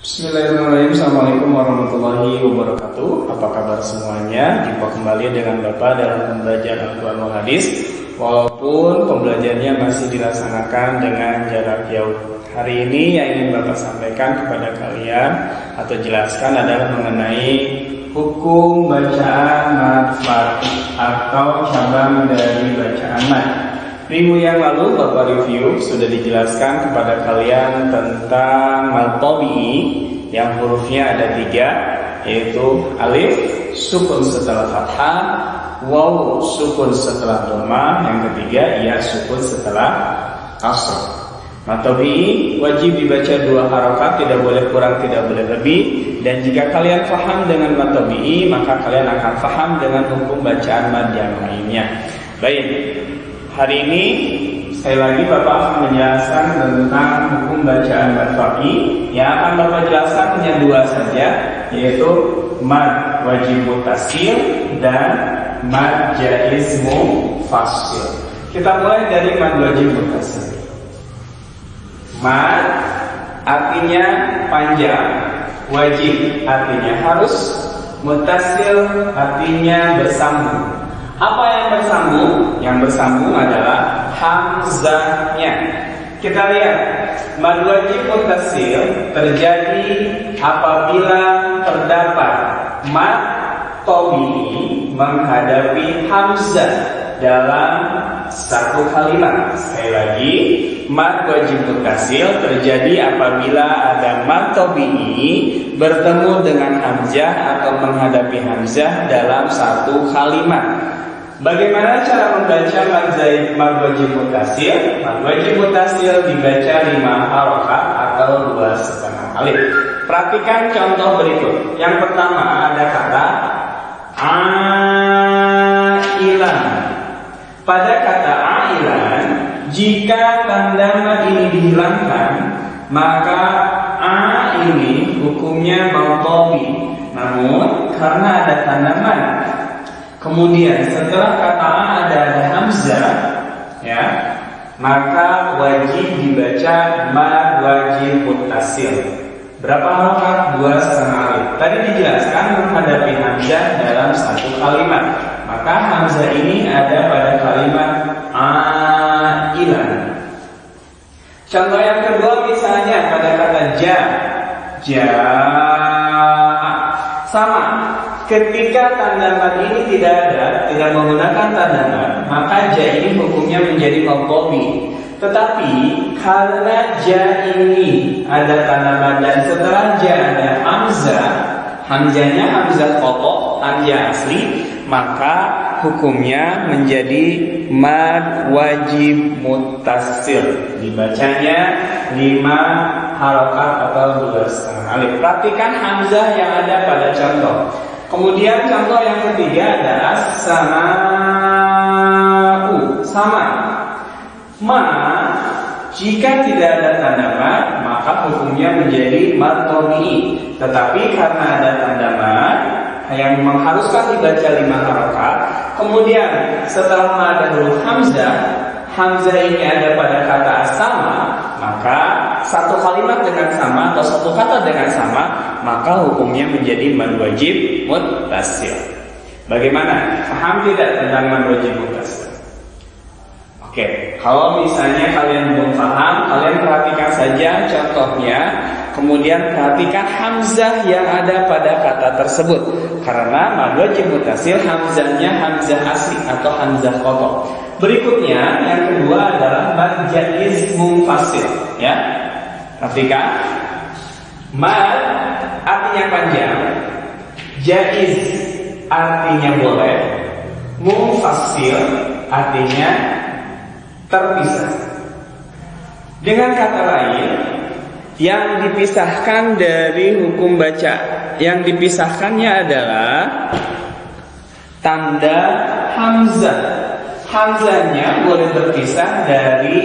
Bismillahirrahmanirrahim. Assalamualaikum warahmatullahi wabarakatuh. Apa kabar semuanya? Jumpa kembali dengan Bapak dalam pembelajaran Al-Quran wal Hadis. Walaupun pembelajarannya masih dilaksanakan dengan jarak jauh. Hari ini yang ingin Bapak sampaikan kepada kalian atau jelaskan adalah mengenai hukum bacaan mad atau cabang dari bacaan mad. Minggu yang lalu Bapak review sudah dijelaskan kepada kalian tentang mad tabi'i yang hurufnya ada 3, yaitu alif sukun setelah fathah, waw sukun setelah dhamma, yang ketiga ya sukun setelah kasrah. Mad tabi'i wajib dibaca 2 harokat, tidak boleh kurang, tidak boleh lebih. Dan jika kalian paham dengan mad tabi'i, maka kalian akan paham dengan hukum bacaan mad yang lainnya. Baik. Hari ini saya lagi Bapak akan menjelaskan tentang hukum bacaan mad tabi'i. Yang akan Bapak jelaskan hanya 2 saja, yaitu mad wajib mutasil dan mad jaiz munfasil. Kita mulai dari mad wajib mutasil. Mad artinya panjang, wajib artinya harus, mutasil artinya bersambung. Apa yang bersambung? Yang bersambung adalah hamzahnya. Kita lihat, mad wajib mutasil terjadi apabila terdapat mad tabi'i menghadapi hamzah dalam satu kalimat. Sekali lagi, mad wajib mutasil terjadi apabila ada mad tabi'i bertemu dengan hamzah atau menghadapi hamzah dalam satu kalimat. Bagaimana cara membaca mad wajib mutasil? Mad wajib mutasil dibaca 5 harokat atau 2,5 alif. Perhatikan contoh berikut. Yang pertama ada kata ailan. Pada kata ailan, jika tanda mad ini dihilangkan, maka a ini hukumnya mad tabi'i. Namun karena ada tanda mad, kemudian setelah kata a ada hamzah, ya, maka wajib dibaca mad wajib mutasil. Berapa harokat? 2,5 alif. Tadi dijelaskan menghadapi hamzah dalam satu kalimat. Maka hamzah ini ada pada kalimat ailan. Contoh yang kedua misalnya pada kata sama. Ketika tanda mad ini tidak ada, tidak menggunakan tanda mad, maka ja ini hukumnya menjadi mad tabi'i. Tetapi karena ja ini ada tanda mad dan setelah ja ada hamzah, hamzahnya hamzah qata, hamzah asli, maka hukumnya menjadi mad wajib mutasil. Dibacanya 5 harokat atau 2,5 alif. Perhatikan hamzah yang ada pada contoh. Kemudian contoh yang ketiga adalah sama. Ma jika tidak ada tanda mad, maka hukumnya menjadi mad tabi'i. Tetapi karena ada tanda mad yang mengharuskan dibaca 5 harokat, kemudian setelah ma ada huruf hamzah, hamzah ini ada pada kata sama, maka satu kalimat dengan sama atau satu kata dengan sama, maka hukumnya menjadi mad wajib mutasil. Bagaimana? Paham tidak tentang mad wajib mutasil? Oke, kalau misalnya kalian belum paham, kalian perhatikan saja contohnya, kemudian perhatikan hamzah yang ada pada kata tersebut. Karena mad wajib mutasil hamzahnya hamzah asli atau hamzah qata. Berikutnya yang kedua adalah mad jaiz munfasil, ya. Perhatikan, mad artinya panjang, jaiz artinya boleh, munfasil artinya terpisah. Dengan kata lain, yang dipisahkan dari hukum baca, yang dipisahkannya adalah tanda hamzah. Hamzahnya boleh berpisah dari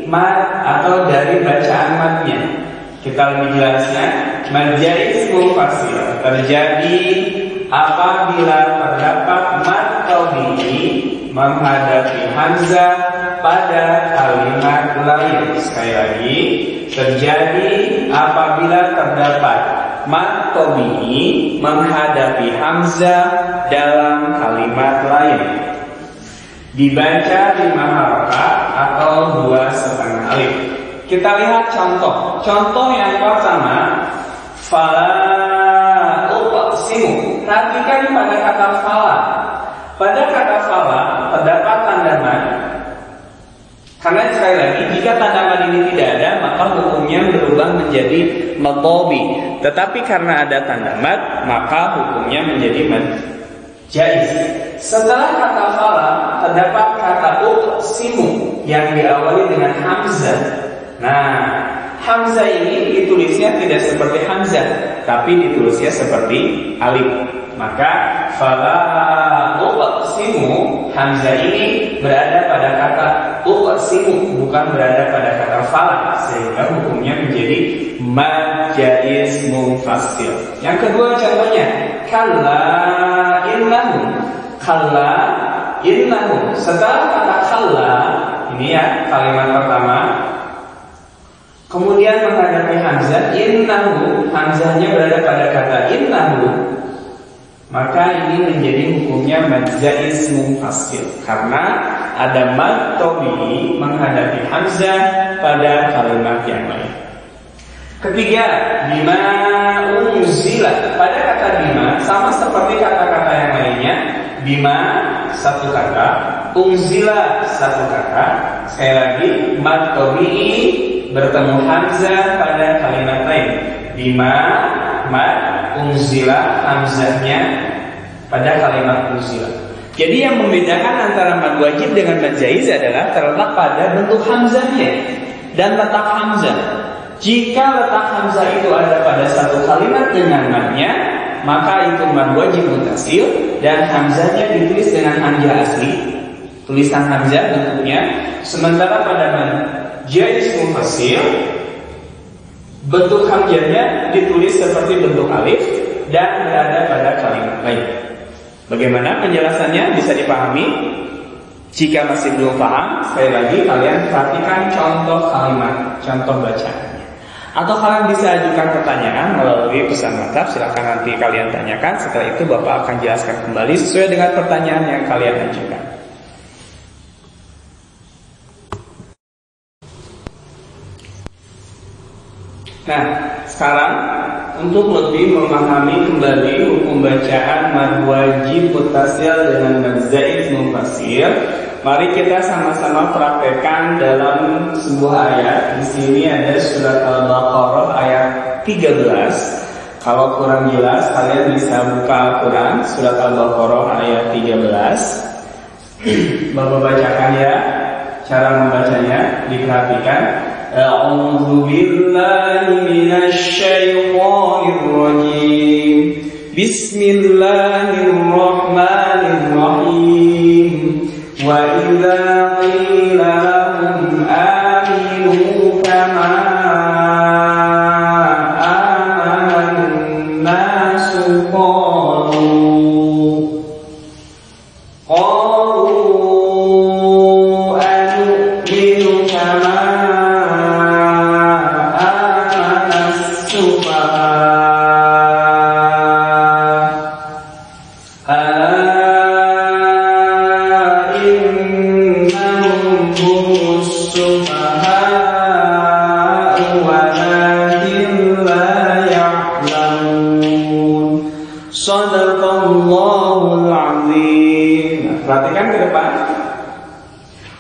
mad atau dari bacaan madnya. Kita lebih jelasnya, mad jaiz munfasil terjadi apabila terdapat mad tabi'i menghadapi hamzah pada kalimat lain. Sekali lagi, terjadi apabila terdapat mad tabi'i menghadapi hamzah dalam kalimat lain, dibaca 5 harokat atau 2,5 alif. Kita lihat contoh. Contoh yang pertama, fala uqsimu. Perhatikan pada kata fala. Pada kata fala terdapat tanda mad. Karena sekali lagi, jika tanda mad ini tidak ada, maka hukumnya berubah menjadi madhabi. Tetapi karena ada tanda mad, maka hukumnya menjadi mad jaiz. Setelah kata fala terdapat kata uqsimu yang diawali dengan hamzah. Nah, hamzah ini ditulisnya tidak seperti hamzah, tapi ditulisnya seperti alif. Maka fala uqsimu, hamzah ini berada pada kata uqsimu, bukan berada pada kata fala, sehingga hukumnya menjadi mad jaiz munfasil. Yang kedua contohnya, kalla innahu. Kalla innahu. Setelah kata kalla, ini ya kalimat pertama, kemudian menghadapi hamzah, innahu, hamzahnya berada pada kata innahu, maka ini menjadi hukumnya mad jaiz munfasil karena ada mad tabi'i menghadapi hamzah pada kalimat yang lain. Ketiga, bima unzila. Pada kata bima sama seperti kata-kata yang lainnya. Bima satu kata, unzila satu kata. Sekali lagi, mad tabi'i bertemu hamzah pada kalimat lain. Bima mad, unzila hamzahnya pada kalimat unzila. Jadi yang membedakan antara mad wajib dengan mad jaiz adalah terletak pada bentuk hamzahnya dan letak hamzah. Jika letak hamzah itu ada pada satu kalimat dengan madnya, maka itu mad wajib mutasil dan hamzahnya ditulis dengan hamzah asli, tulisan hamzah bentuknya. Sementara pada mad jaiz munfasil, bentuk hamzahnya ditulis seperti bentuk alif dan berada pada kalimat lain. Bagaimana penjelasannya bisa dipahami? Jika masih belum paham, sekali lagi kalian perhatikan contoh kalimat, contoh bacaan. Atau kalian bisa ajukan pertanyaan melalui pesan WhatsApp. Silahkan nanti kalian tanyakan. Setelah itu Bapak akan jelaskan kembali sesuai dengan pertanyaan yang kalian ajukan. Nah, sekarang untuk lebih memahami kembali hukum bacaan mad wajib mutasil dengan mad jaiz munfasil, mari kita sama-sama praktekkan dalam sebuah ayat. Di sini ada surat Al-Baqarah ayat 13. Kalau kurang jelas, kalian bisa buka Al-Quran, surat Al-Baqarah ayat 13. Bapak bacakan ya, cara membacanya diperhatikan. A'udzu billahi minasy syaithanir rajim. Bismillahirrahmanirrahim. Wa idza qila lahum aminu kama amanna nasu Shadaqallahul azim. Perhatikan ke depan.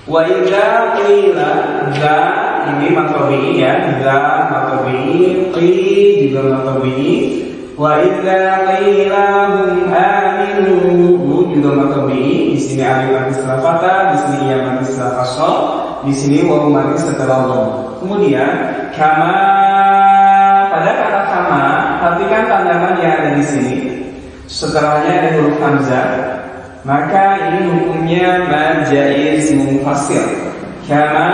Wa idza qila, za ini maqabi ya, za maqabi, qi juga maqabi. Wa idza qila hum aminu juga maqabi. Di sini alif mati setelah fathah, di sini ya mati setelah kasrah, di sini waw mati setelah dhamma. Kemudian kama, pada kata kama, perhatikan tanda yang ada di sini. Setelahnya ada huruf hamzah, maka ini hukumnya mad jaiz munfasil. Kama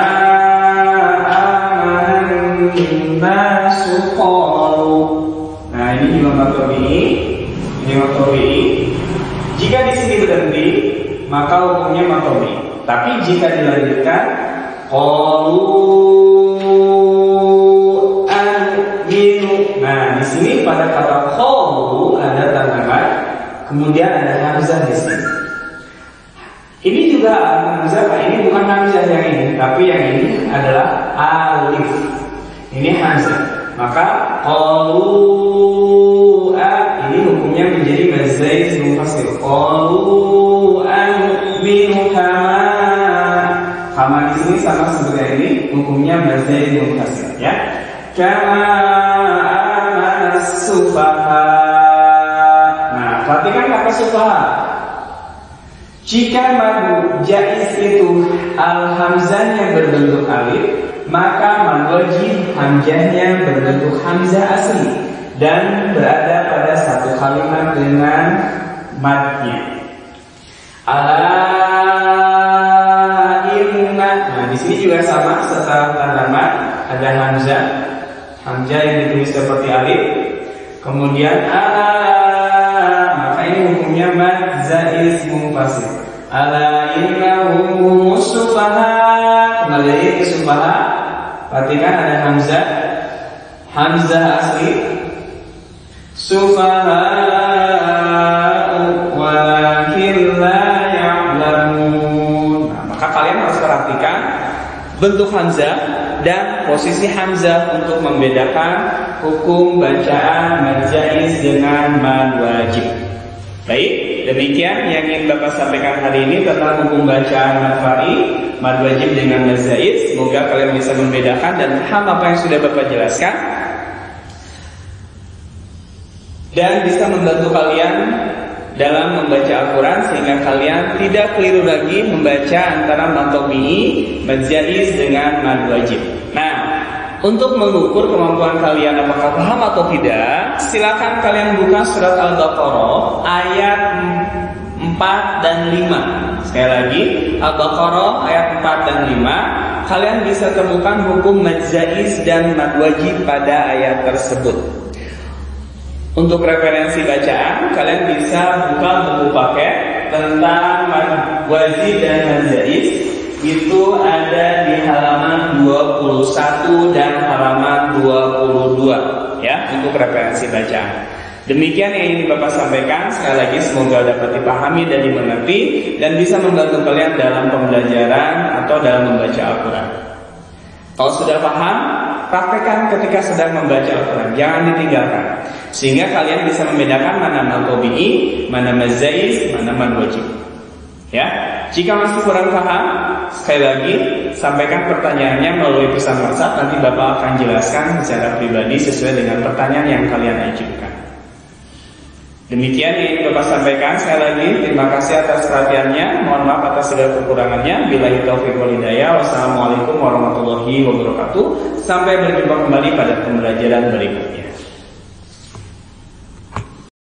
amannasu qalu. Nah, ini juga matobi, ini matobi. Jika di sini berhenti, maka hukumnya matobi. Tapi jika dilanjutkan, qalu pada kata qalu ada tanda kemudian ada hamzah di sini. Ini juga hamzah, ini bukan hamzah yang ini, tapi yang ini adalah alif. Ini hamzah. Maka qalu ini hukumnya menjadi mazzaid munfasil. Qalu anu'minu kama di sini sama seperti ini, hukumnya mazzaid munfasil ya. Kama amanas sufaha. Nah, perhatikan kata sufaha. Jika mad jaiz itu al-hamzahnya berbentuk alif, maka mad wajib hamzahnya berbentuk hamzah asli dan berada pada satu kalimat dengan madnya. Nah, di sini juga sama, setelah tanda mad ada hamzah, hamzah yang ditulis seperti alif, kemudian maka ini hukumnya mad zaiz munfasil. Ala innahum sufaha. Kembali lagi ke sufaha. Perhatikan ada hamzah, hamzah asli. Sufaha walakin la ya'lamun. Nah, maka kalian harus perhatikan bentuk hamzah dan posisi hamzah untuk membedakan hukum bacaan mad jaiz dengan mad wajib. Baik, demikian yang ingin Bapak sampaikan hari ini tentang hukum bacaan mad fa'i, mad wajib dengan mad zaiz. Semoga kalian bisa membedakan dan paham apa yang sudah Bapak jelaskan dan bisa membantu kalian dalam membaca Al-Quran sehingga kalian tidak keliru lagi membaca antara mad tabi'i, mad jaiz dengan mad wajib. Nah, untuk mengukur kemampuan kalian apakah paham atau tidak, silakan kalian buka surat Al-Baqarah ayat 4 dan 5. Sekali lagi, Al-Baqarah ayat 4 dan 5. Kalian bisa temukan hukum mad jaiz dan mad wajib pada ayat tersebut. Untuk referensi bacaan, kalian bisa buka buku paket tentang mad wajib dan mad jaiz. Itu ada di halaman 21 dan halaman 22 ya, untuk referensi bacaan. Demikian yang ingin Bapak sampaikan. Sekali lagi semoga dapat dipahami dan dimengerti dan bisa membantu kalian dalam pembelajaran atau dalam membaca Al-Quran. Kalau sudah paham, praktekkan ketika sedang membaca Al-Quran, jangan ditinggalkan, sehingga kalian bisa membedakan mana mad tabi'i, mana mad zaiz, mana mad wajib. Ya, jika masih kurang paham, sekali lagi sampaikan pertanyaannya melalui pesan WhatsApp. Nanti Bapak akan jelaskan secara pribadi sesuai dengan pertanyaan yang kalian ajukan. Demikian yang Bapak sampaikan. Sekali lagi terima kasih atas perhatiannya. Mohon maaf atas segala kekurangannya. Billahi taufiq wal hidayah. Wassalamualaikum warahmatullahi wabarakatuh. Sampai berjumpa kembali pada pembelajaran berikutnya.